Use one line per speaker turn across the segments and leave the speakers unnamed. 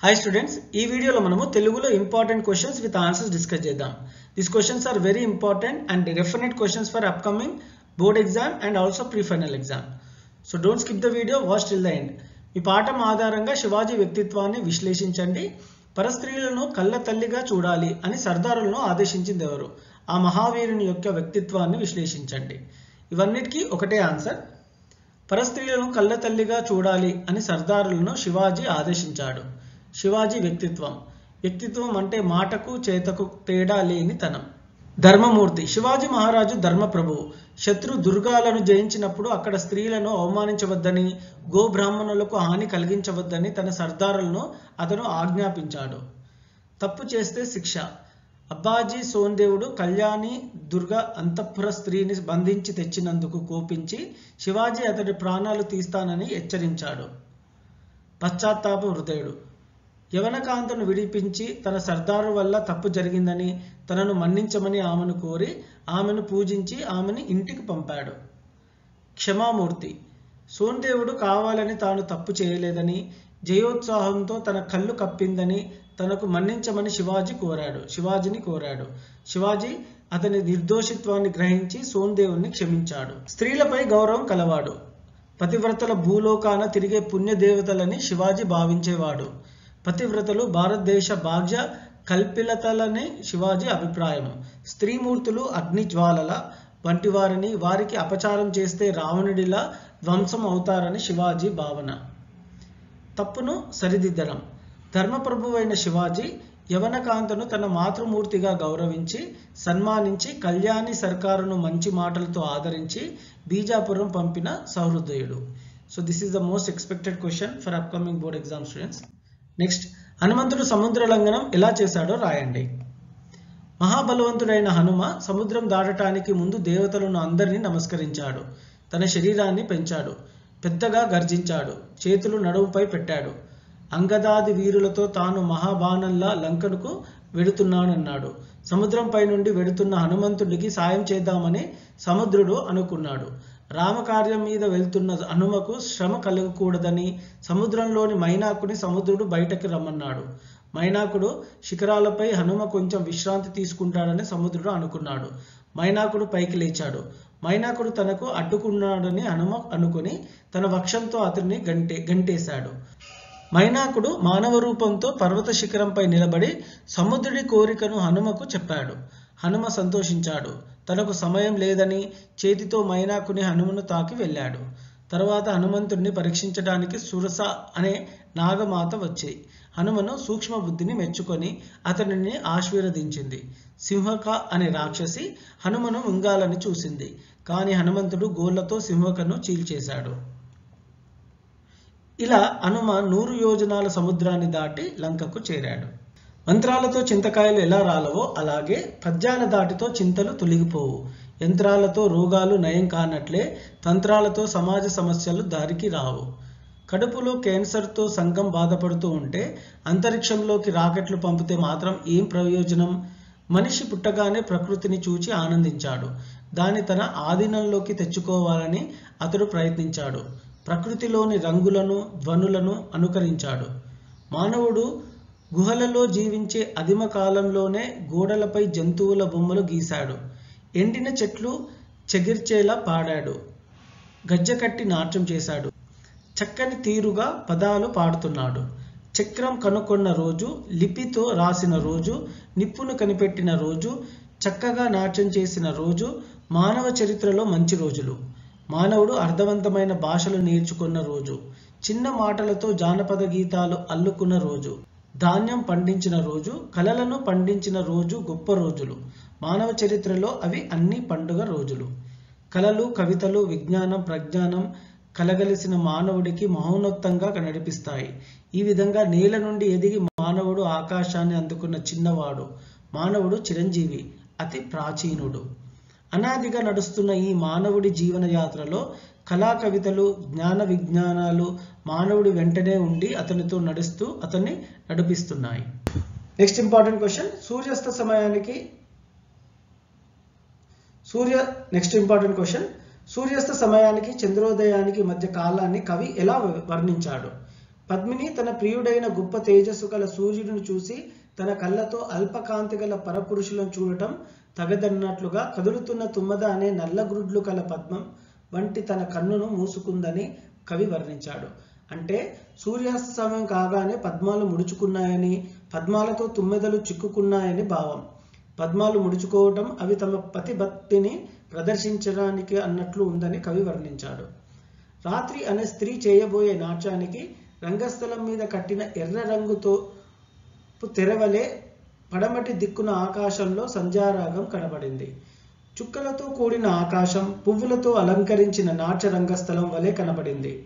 Hi students, ఈ వీడియోలో మనము తెలుగులో important questions with answers discuss చేద్దాం. These questions are very important and definite questions for upcoming board exam and also pre-final exam. So don't skip the video, watch till the end. ఈ పాఠం ఆధారంగా శివాజీ వ్యక్తిత్వాన్ని విశ్లేషించండి. పరస్త్రీలను కళ్ళ తల్లిగా చూడాలి అని సర్దారులను ఆదేశించింది ఎవరు? ఆ మహావీరుని యొక్క వ్యక్తిత్వాన్ని విశ్లేషించండి. ఇవన్నిటికీ ఒకటే ఆన్సర్. పరస్త్రీలను కళ్ళ తల్లిగా చూడాలి అని సర్దారులను శివాజీ ఆదేశించాడు. శివాజీ వ్యక్తిత్వం అంటే మాటకు చేతకు తేడా లేని తనం. ధర్మమూర్తి శివాజీ మహారాజు ధర్మప్రభువు. శత్రు దుర్గాలను జయించినప్పుడు అక్కడ స్త్రీలను అవమానించవద్దని, గోబ్రాహ్మణులకు హాని కలిగించవద్దని తన సర్దారులను అతను ఆజ్ఞాపించాడు. తప్పు చేస్తే శిక్ష. అబ్బాజీ సోందేవుడు కళ్యాణి దుర్గా అంతఃపుర స్త్రీని బంధించి తెచ్చినందుకు కోపించి శివాజీ అతడి ప్రాణాలు తీస్తానని హెచ్చరించాడు. పశ్చాత్తాప హృదయుడు యవనకాంతను విడిపించి తన సర్దారు వల్ల తప్పు జరిగిందని తనను మన్నించమని ఆమెను కోరి ఆమెను పూజించి ఆమెను ఇంటికి పంపాడు. క్షమామూర్తి సోందేవుడు కావాలని తాను తప్పు చేయలేదని, జయోత్సాహంతో తన కళ్ళు కప్పిందని తనకు మన్నించమని శివాజీని కోరాడు. శివాజీ అతని నిర్దోషిత్వాన్ని గ్రహించి సోందేవుని క్షమించాడు. స్త్రీలపై గౌరవం కలవాడు. పతివ్రతల భూలోకాన తిరిగే పుణ్యదేవతలని శివాజీ భావించేవాడు. పతివ్రతలు భారతదేశ భాగ్య కల్పిలతలని శివాజీ అభిప్రాయం. స్త్రీమూర్తులు అగ్నిజ్వాలల వంటి వారిని, వారికి అపచారం చేస్తే రావణుడిలా ధ్వంసం అవుతారని శివాజీ భావన. తప్పును సరిదిద్దడం. ధర్మప్రభువైన శివాజీ యవనకాంతను తన మాతృమూర్తిగా గౌరవించి సన్మానించి కళ్యాణి సర్కారును మంచి మాటలతో ఆదరించి బీజాపురం పంపిన సహృదయుడు. So this is the most expected question for upcoming board exam students. Next, హనుమంతుడు సముద్ర లంఘనం ఎలా చేశాడో రాయండి. మహాబలవంతుడైన హనుమ సముద్రం దాటటానికి ముందు దేవతలను అందరినీ నమస్కరించాడు. తన శరీరాన్ని పెంచాడు. పెద్దగా గర్జించాడు. చేతులు నడుముపై పెట్టాడు. అంగదాది వీరులతో తాను మహాబాణంలా లంకనుకు వెడుతున్నానన్నాడు. సముద్రంపై నుండి వెడుతున్న హనుమంతుడికి సాయం చేద్దామని సముద్రుడు అనుకున్నాడు. రామకార్యం మీద వెళ్తున్న హనుమకు శ్రమ కలగకూడదని సముద్రంలోని మైనాకుని సముద్రుడు బయటకు రమ్మన్నాడు. మైనాకుడు శిఖరాలపై హనుమ కొంచెం విశ్రాంతి తీసుకుంటాడని సముద్రుడు అనుకున్నాడు. మైనాకుడు పైకి లేచాడు. మైనాకుడు తనకు అడ్డుకున్నాడని హనుమ అనుకుని తన వక్షంతో అతన్ని గంటేశాడు. మైనాకుడు మానవ రూపంతో పర్వత శిఖరంపై నిలబడి సముద్రుడి కోరికను హనుమకు చెప్పాడు. హనుమ సంతోషించాడు. తనకు సమయం లేదని చేతితో మైనాకుని హనుమను తాకి వెళ్ళాడు. తర్వాత హనుమంతుడిని పరీక్షించడానికి సురస అనే నాగమాత వచ్చి హనుమను సూక్ష్మ బుద్ధిని మెచ్చుకొని అతనిని ఆశీర్వదించింది. సింహక అనే రాక్షసి హనుమను మింగాలని చూసింది. కానీ హనుమంతుడు గోళ్లతో సింహకను చీల్చేశాడు. ఇలా హనుమ 100 యోజనాల సముద్రాన్ని దాటి లంకకు చేరాడు. మంత్రాలతో చింతకాయలు ఎలా రాలవో అలాగే పద్యాల దాటితో చింతలు తొలగిపోవు. యంత్రాలతో రోగాలు నయం కానట్లే తంత్రాలతో సమాజ సమస్యలు దారికి రావు. కడుపులో క్యాన్సర్తో సంఘం బాధపడుతూ ఉంటే అంతరిక్షంలోకి రాకెట్లు పంపితే మాత్రం ఏం ప్రయోజనం? మనిషి పుట్టగానే ప్రకృతిని చూచి ఆనందించాడు. దాన్ని తన ఆధీనంలోకి తెచ్చుకోవాలని అతడు ప్రయత్నించాడు. ప్రకృతిలోని రంగులను, ధ్వనులను అనుకరించాడు. మానవుడు గుహలలో జీవించే ఆదిమ కాలంలోనే గోడలపై జంతువుల బొమ్మలు గీశాడు. ఎండిన చెట్లు చెగిర్చేలా పాడాడు. గజ్జెకట్టి నాట్యం చేశాడు. చక్కని తీరుగా పదాలు పాడుతున్నాడు. చక్రం కనుకొన్న రోజు, లిపితో రాసిన రోజు, నిప్పును కనిపెట్టిన రోజు, చక్కగా నాట్యం చేసిన రోజు మానవ చరిత్రలో మంచి రోజులు. మానవుడు అర్థవంతమైన భాషలు నేర్చుకున్న రోజు, చిన్న మాటలతో జానపద గీతాలు అల్లుకున్న రోజు, ధాన్యం పండించిన రోజు, కళలను పండించిన రోజు గొప్ప రోజులు. మానవ చరిత్రలో అవి అన్ని పండుగ రోజులు. కళలు, కవితలు, విజ్ఞానం, ప్రజ్ఞానం కలగలిసిన మానవుడికి మహోన్నతంగా నడిపిస్తాయి. ఈ విధంగా నేల నుండి ఎదిగి మానవుడు ఆకాశాన్ని అందుకున్న చిన్నవాడు. మానవుడు చిరంజీవి, అతి ప్రాచీనుడు. అనాదిగా నడుస్తున్న ఈ మానవుడి జీవన యాత్రలో కళా, కవితలు, జ్ఞాన విజ్ఞానాలు మానవుడి వెంటనే ఉండి అతనితో నడుస్తూ అతన్ని నడిపిస్తున్నాయి. నెక్స్ట్ ఇంపార్టెంట్ క్వశ్చన్, సూర్యాస్త సమయానికి చంద్రోదయానికి మధ్య కాలాన్ని కవి ఎలా వర్ణించాడు? పద్మిని తన ప్రియుడైన గొప్ప తేజస్సు గల సూర్యుడిని చూసి తన కళ్ళతో అల్పకాంతి గల పరపురుషులను చూడటం తగదన్నట్లుగా కదులుతున్న తుమ్మద అనే నల్లగ్రుడ్లు కల పద్మం వంటి తన కన్నును మూసుకుందని కవి వర్ణించాడు. అంటే సూర్యాస్త సమయం కాగానే పద్మాలు ముడుచుకున్నాయని, పద్మాలతో తుమ్మెదలు చిక్కుకున్నాయని భావం. పద్మాలు ముడుచుకోవటం అవి తమ పతిభక్తిని ప్రదర్శించడానికి అన్నట్లు ఉందని కవి వర్ణించాడు. రాత్రి అనే స్త్రీ చేయబోయే నాట్యానికి రంగస్థలం మీద కట్టిన ఎర్ర రంగుతో తెరవలే పడమటి దిక్కున ఆకాశంలో సంధ్యారాగం కనబడింది. చుక్కలతో కూడిన ఆకాశం పువ్వులతో అలంకరించిన నాట్య రంగస్థలం వలె కనబడింది.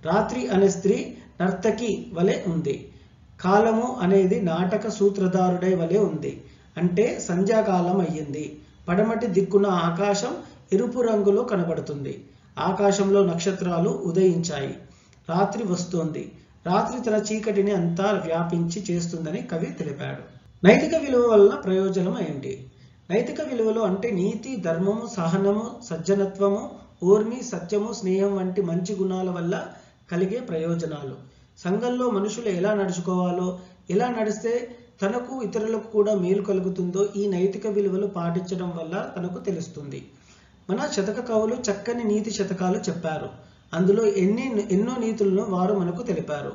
రాత్రి అనే స్త్రీ నర్తకి వలె ఉంది. కాలము అనేది నాటక సూత్రధారుడై వలె ఉంది. అంటే సంధ్యాకాలం అయ్యింది. పడమటి దిక్కున ఆకాశం ఎరుపు రంగులో కనబడుతుంది. ఆకాశంలో నక్షత్రాలు ఉదయించాయి. రాత్రి వస్తోంది. రాత్రి తన చీకటిని అంతా వ్యాపించి చేస్తుందని కవి తెలిపాడు. నైతిక విలువ వలన ప్రయోజనం ఏంటి? నైతిక విలువలు అంటే నీతి, ధర్మము, సహనము, సజ్జనత్వము, ఓర్మి, సత్యము, స్నేహం వంటి మంచి గుణాల వల్ల కలిగే ప్రయోజనాలు. సంఘంలో మనుషులు ఎలా నడుచుకోవాలో, ఎలా నడిస్తే తనకు ఇతరులకు కూడా మేలు కలుగుతుందో ఈ నైతిక విలువలు పాటించడం వల్ల తనకు తెలుస్తుంది. మన శతక కవులు చక్కని నీతి శతకాలు చెప్పారు. అందులో ఎన్నో నీతులను వారు మనకు తెలిపారు.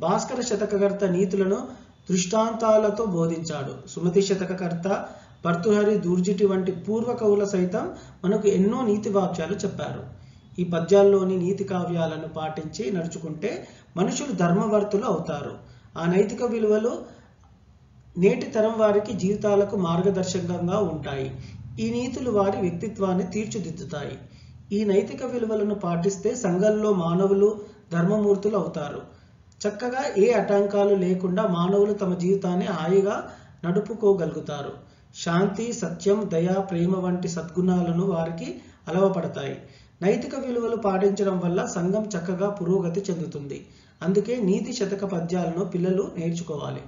భాస్కర శతకకర్త నీతులను దృష్టాంతాలతో బోధించాడు. సుమతి శతకకర్త భర్తృహరి, దూర్జిటి వంటి పూర్వ కవుల సైతం మనకు ఎన్నో నీతి వాక్యాలు చెప్పారు. ఈ పద్యాల్లోని నీతి కావ్యాలను పాటించి నడుచుకుంటే మనుషులు ధర్మవర్తులు అవుతారు. ఆ నైతిక విలువలు నేటి తరం వారికి జీవితాలకు మార్గదర్శకంగా ఉంటాయి. ఈ నీతులు వారి వ్యక్తిత్వాన్ని తీర్చిదిద్దుతాయి. ఈ నైతిక విలువలను పాటిస్తే సంఘంలో మానవులు ధర్మమూర్తులు అవుతారు. చక్కగా ఏ ఆటంకాలు లేకుండా మానవులు తమ జీవితాన్ని హాయిగా నడుపుకోగలుగుతారు. శాంతి, సత్యం, దయ, ప్రేమ వంటి సద్గుణాలను వారికి అలవపడతాయి. నైతిక విలువలు పాటించడం వల్ల సంఘం చక్కగా పురోగతి చెందుతుంది. అందుకే నీతి శతక పద్యాలను పిల్లలు నేర్చుకోవాలి.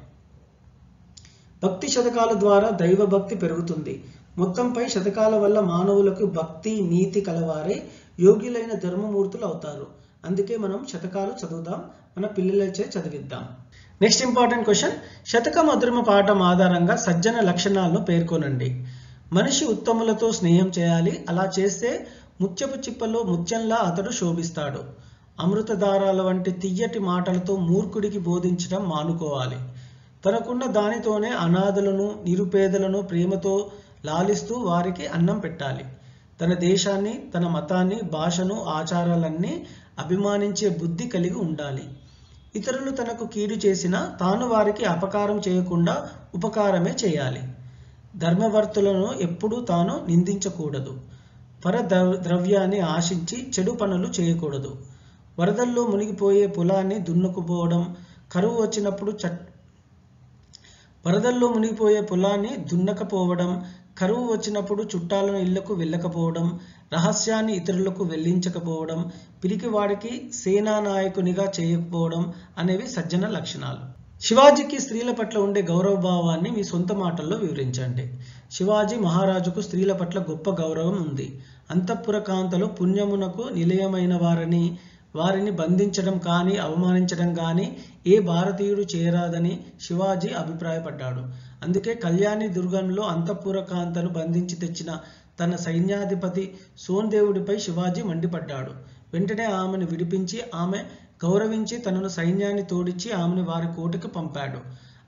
భక్తి శతకాల ద్వారా దైవ భక్తి పెరుగుతుంది. మొత్తంపై శతకాల వల్ల మానవులకు భక్తి, నీతి కలవారే యోగ్యులైన ధర్మమూర్తులు అవుతారు. అందుకే మనం శతకాలు చదువుదాం, మన పిల్లలచే చదివిద్దాం. నెక్స్ట్ ఇంపార్టెంట్ క్వశ్చన్, శతక మధురిమ పాఠం ఆధారంగా సజ్జన లక్షణాలను పేర్కొనండి. మనిషి ఉత్తములతో స్నేహం చేయాలి. అలా చేస్తే ముత్యపు చిప్పలో ముత్యంలా అతడు శోభిస్తాడు. అమృతధారాల వంటి తియ్యటి మాటలతో మూర్ఖుడికి బోధించడం మానుకోవాలి. తనకున్న దానితోనే అనాథలను, నిరుపేదలను ప్రేమతో లాలిస్తూ వారికి అన్నం పెట్టాలి. తన దేశాన్ని, తన మతాన్ని, భాషను, ఆచారాలన్నీ అభిమానించే బుద్ధి కలిగి ఉండాలి. ఇతరులు తనకు కీడు చేసినా తాను వారికి అపకారం చేయకుండా ఉపకారమే చేయాలి. ధర్మవర్తులను ఎప్పుడూ తాను నిందించకూడదు. పర ద్రవ్యాన్ని ఆశించి చెడు పనులు చేయకూడదు. వరదల్లో మునిగిపోయే పొలాన్ని దున్నకపోవడం, కరువు వచ్చినప్పుడు దున్నకపోవడం, కరువు వచ్చినప్పుడు చుట్టాలను ఇళ్లకు వెళ్ళకపోవడం, రహస్యాన్ని ఇతరులకు వెళ్లించకపోవడం, పిరికివాడికి సేనానాయకునిగా చేయకపోవడం అనేవి సజ్జన లక్షణాలు. శివాజీకి స్త్రీల పట్ల ఉండే గౌరవభావాన్ని మీ సొంత మాటల్లో వివరించండి. శివాజీ మహారాజుకు స్త్రీల పట్ల గొప్ప గౌరవం ఉంది. అంతఃపుర కాంతలో పుణ్యమునకు నిలయమైన వారిని బంధించడం కానీ, అవమానించడం కానీ ఏ భారతీయుడు చేయరాదని శివాజీ అభిప్రాయపడ్డాడు. అందుకే కళ్యాణి దుర్గంలో అంతఃపుర కాంతను బంధించి తెచ్చిన తన సైన్యాధిపతి సోన్దేవుడిపై శివాజీ మండిపడ్డాడు. వెంటనే ఆమెను విడిపించి, ఆమె గౌరవించి తనను సైన్యాన్ని తోడిచ్చి ఆమెను వారి కోటకు పంపాడు.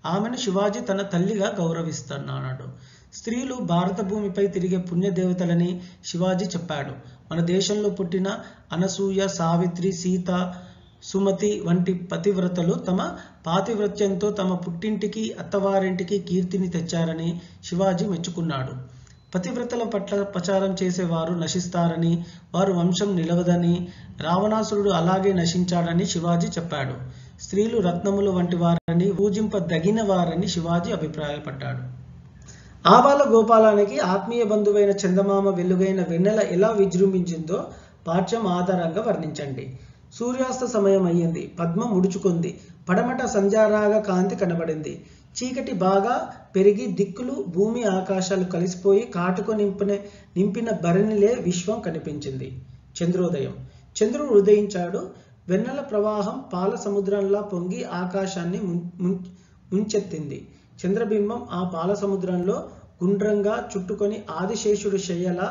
ఆమెను శివాజీ తన తల్లిగా గౌరవిస్తున్నాడు. స్త్రీలు భారత భూమిపై తిరిగే పుణ్యదేవతలని శివాజీ చెప్పాడు. మన దేశంలో పుట్టిన అనసూయ, సావిత్రి, సీత, సుమతి వంటి పతివ్రతలు తమ పాతివ్రత్యంతో తమ పుట్టింటికి, అత్తవారింటికి కీర్తిని తెచ్చారని శివాజీ మెచ్చుకున్నాడు. పతివ్రతల పట్ల ప్రచారం చేసేవారు నశిస్తారని, వారు వంశం నిలవదని, రావణాసురుడు అలాగే నశించాడని శివాజీ చెప్పాడు. స్త్రీలు రత్నములు వంటి వారని, పూజింపదగిన వారని శివాజీ అభిప్రాయపడ్డాడు. ఆబాల గోపాలానికి ఆత్మీయ బంధువైన చందమామ వెలుగైన వెన్నెల ఎలా విజృంభించిందో పాఠ్యం ఆధారంగా వర్ణించండి. సూర్యాస్త సమయం అయ్యింది. పద్మ ముడుచుకుంది. పడమట సంధ్యారాగ కాంతి కనబడింది. చీకటి బాగా పెరిగి దిక్కులు, భూమి, ఆకాశాలు కలిసిపోయి కాటుకు నింపిన భరణిలే విశ్వం కనిపించింది. చంద్రోదయం. చంద్రుడు ఉదయించాడు. వెన్నెల ప్రవాహం పాల సముద్రంలా పొంగి ఆకాశాన్ని ముంచెత్తింది. చంద్రబింబం ఆ పాల సముద్రంలో గుండ్రంగా చుట్టుకొని ఆదిశేషుడు శయ్యలా,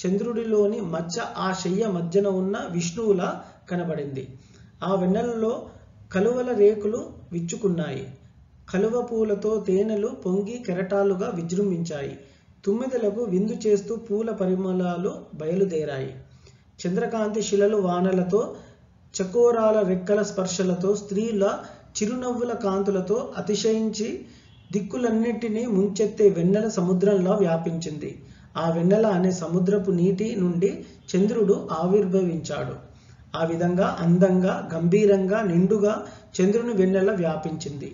చంద్రుడిలోని మచ్చ ఆ శయ్య మధ్యన ఉన్న విష్ణువులా కనబడింది. ఆ వెన్నెలలో కలువల రేకులు విచ్చుకున్నాయి. కలువ పూలతో తేనెలు పొంగి కెరటాలుగా విజృంభించాయి. తుమ్మెదలకు విందు చేస్తూ పూల పరిమళాలు బయలుదేరాయి. చంద్రకాంతి శిలలు వానలతో, చకోరాల రెక్కల స్పర్శలతో, స్త్రీల చిరునవ్వుల కాంతులతో అతిశయించి దిక్కులన్నింటినీ ముంచెత్తే వెన్నెల సముద్రంలా వ్యాపించింది. ఆ వెన్నెల అనే సముద్రపు నీటి నుండి చంద్రుడు ఆవిర్భవించాడు. ఆ విధంగా అందంగా, గంభీరంగా, నిండుగా చంద్రుని వెన్నెల వ్యాపించింది.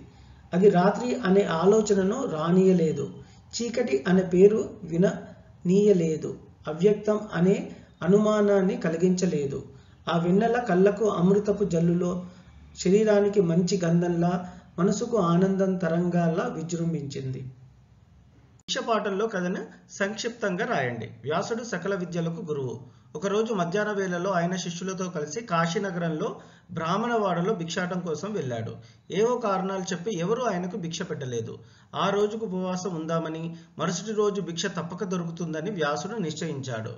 అది రాత్రి అనే ఆలోచనను రానీయలేదు. చీకటి అనే పేరు విననీయలేదు. అవ్యక్తం అనే అనుమానాన్ని కలిగించలేదు. ఆ వెన్నెల కళ్ళకు అమృతపు జల్లులో, శరీరానికి మంచి గంధంలా, మనసుకు ఆనందం తరంగాల్లా విజృంభించింది. శిక్షపాఠంలో కథను సంక్షిప్తంగా రాయండి. వ్యాసుడు సకల విద్యలకు గురువు. ఒకరోజు మధ్యాహ్న వేళలో ఆయన శిష్యులతో కలిసి కాశీనగరంలో బ్రాహ్మణవాడలో భిక్షాటం కోసం వెళ్ళాడు. ఏవో కారణాలు చెప్పి ఎవరూ ఆయనకు భిక్ష పెట్టలేదు. ఆ రోజుకు ఉపవాసం ఉందామని, మరుసటి రోజు భిక్ష తప్పక దొరుకుతుందని వ్యాసుడు నిశ్చయించాడు.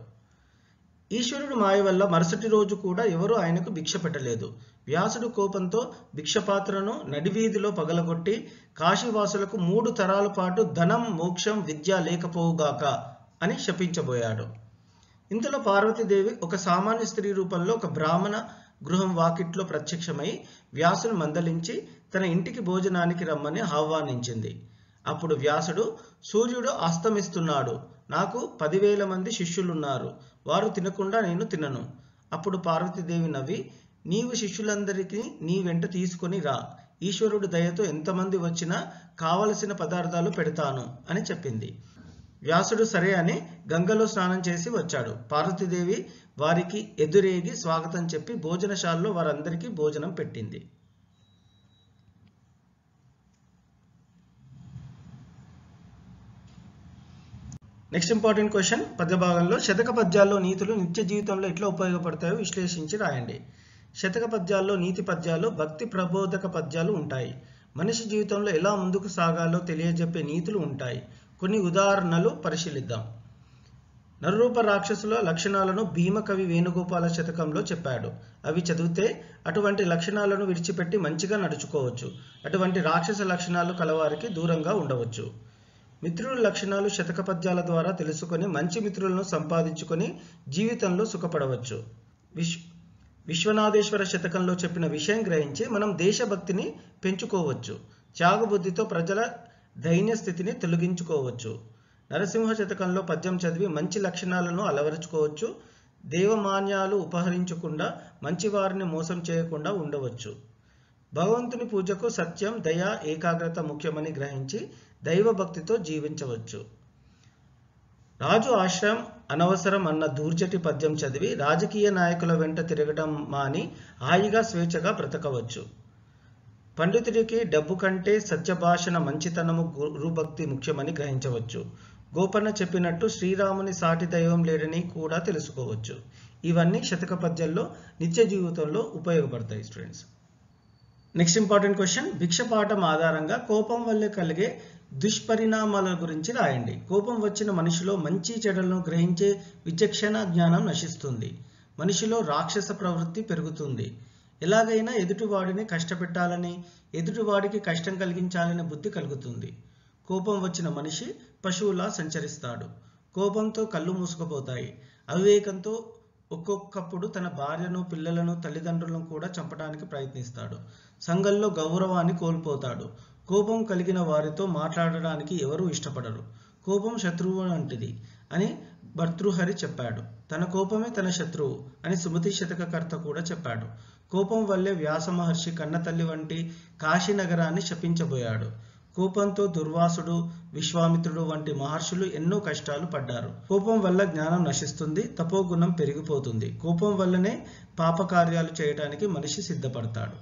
ఈశ్వరుడు మాయ వల్ల మరుసటి రోజు కూడా ఎవరూ ఆయనకు భిక్ష పెట్టలేదు. వ్యాసుడు కోపంతో భిక్షపాత్రను నడివీధిలో పగలగొట్టి కాశీవాసులకు 3 తరాల పాటు ధనం, మోక్షం, విద్య లేకపోవుగాక అని శపించబోయాడు. ఇంతలో పార్వతీదేవి ఒక సామాన్య స్త్రీ రూపంలో ఒక బ్రాహ్మణ గృహం వాకిట్లో ప్రత్యక్షమై వ్యాసును మందలించి తన ఇంటికి భోజనానికి రమ్మని ఆహ్వానించింది. అప్పుడు వ్యాసుడు, సూర్యుడు అస్తమిస్తున్నాడు. నాకు 10,000 మంది శిష్యులున్నారు. వారు తినకుండా నేను తినను. అప్పుడు పార్వతీదేవి నవ్వి, నీవు శిష్యులందరికీ నీ వెంట తీసుకొని రా. ఈశ్వరుడు దయతో ఎంతమంది వచ్చినా కావలసిన పదార్థాలు పెడతాను అని చెప్పింది. వ్యాసుడు సరే అని గంగలో స్నానం చేసి వచ్చాడు. పార్వతీదేవి వారికి ఎదురేగి స్వాగతం చెప్పి భోజనశాలలో వారందరికీ భోజనం పెట్టింది. నెక్స్ట్ ఇంపార్టెంట్ క్వశ్చన్, పద్య భాగంలో శతక పద్యాల్లో నీతులు నిత్య జీవితంలో ఎట్లా ఉపయోగపడతాయో విశ్లేషించి రాయండి. శతక పద్యాల్లో నీతి పద్యాలు, భక్తి ప్రబోధక పద్యాలు ఉంటాయి. మనిషి జీవితంలో ఎలా ముందుకు సాగాలో తెలియజెప్పే నీతులు ఉంటాయి. కొన్ని ఉదాహరణలు పరిశీలిద్దాం. నరరూప రాక్షసుల లక్షణాలను భీమకవి వేణుగోపాల శతకంలో చెప్పాడు. అవి చదివితే అటువంటి లక్షణాలను విడిచిపెట్టి మంచిగా నడుచుకోవచ్చు. అటువంటి రాక్షస లక్షణాలు కలవారికి దూరంగా ఉండవచ్చు. మిత్రుల లక్షణాలు శతక పద్యాల ద్వారా తెలుసుకొని మంచి మిత్రులను సంపాదించుకొని జీవితంలో సుఖపడవచ్చు. విశ్వనాథేశ్వర శతకంలో చెప్పిన విషయం గ్రహించి మనం దేశభక్తిని పెంచుకోవచ్చు. త్యాగబుద్ధితో ప్రజల దైన్య స్థితిని తొలగించుకోవచ్చు. నరసింహ శతకంలో పద్యం చదివి మంచి లక్షణాలను అలవరుచుకోవచ్చు. దేవమాన్యాలు ఉపహరించకుండా మంచివారిని మోసం చేయకుండా ఉండవచ్చు. భగవంతుని పూజకు సత్యం, దయ, ఏకాగ్రత ముఖ్యమని గ్రహించి దైవభక్తితో జీవించవచ్చు. రాజు ఆశ్రయం అనవసరం అన్న దూర్జటి పద్యం చదివి రాజకీయ నాయకుల వెంట తిరగటం మాని హాయిగా స్వేచ్ఛగా బ్రతకవచ్చు. పండితుడికి డబ్బు కంటే సత్యభాషణ, మంచితనము, గురుభక్తి ముఖ్యమని గ్రహించవచ్చు. గోపన్న చెప్పినట్టు శ్రీరాముని సాటి దైవం లేడని కూడా తెలుసుకోవచ్చు. ఇవన్నీ శతక పద్యాల్లో నిత్య జీవితంలో ఉపయోగపడతాయి స్టూడెంట్స్. నెక్స్ట్ ఇంపార్టెంట్ క్వశ్చన్, భిక్షపాఠం ఆధారంగా కోపం వల్ల కలిగే దుష్పరిణామాల గురించి రాయండి. కోపం వచ్చిన మనిషిలో మంచి చెడులను గ్రహించే విచక్షణ జ్ఞానం నశిస్తుంది. మనిషిలో రాక్షస ప్రవృత్తి పెరుగుతుంది. ఎలాగైనా ఎదుటివాడిని కష్టపెట్టాలని, ఎదుటివాడికి కష్టం కలిగించాలనే బుద్ధి కలుగుతుంది. కోపం వచ్చిన మనిషి పశువులా సంచరిస్తాడు. కోపంతో కళ్ళు మూసుకుపోతాయి. అవివేకంతో ఒక్కొక్కప్పుడు తన భార్యను, పిల్లలను, తల్లిదండ్రులను కూడా చంపడానికి ప్రయత్నిస్తాడు. సంఘంలో గౌరవాన్ని కోల్పోతాడు. కోపం కలిగిన వారితో మాట్లాడడానికి ఎవరూ ఇష్టపడరు. కోపం శత్రువు వంటిది అని భర్తృహరి చెప్పాడు. తన కోపమే తన శత్రువు అని సుమతి శతకకర్త కూడా చెప్పాడు. కోపం వల్లే వ్యాస మహర్షి కన్నతల్లి వంటి కాశీనగరాన్ని శపించబోయాడు. కోపంతో దుర్వాసుడు, విశ్వామిత్రుడు వంటి మహర్షులు ఎన్నో కష్టాలు పడ్డారు. కోపం వల్ల జ్ఞానం నశిస్తుంది, తపోగుణం పెరిగిపోతుంది. కోపం వల్లనే పాపకార్యాలు చేయడానికి మనిషి సిద్ధపడతాడు.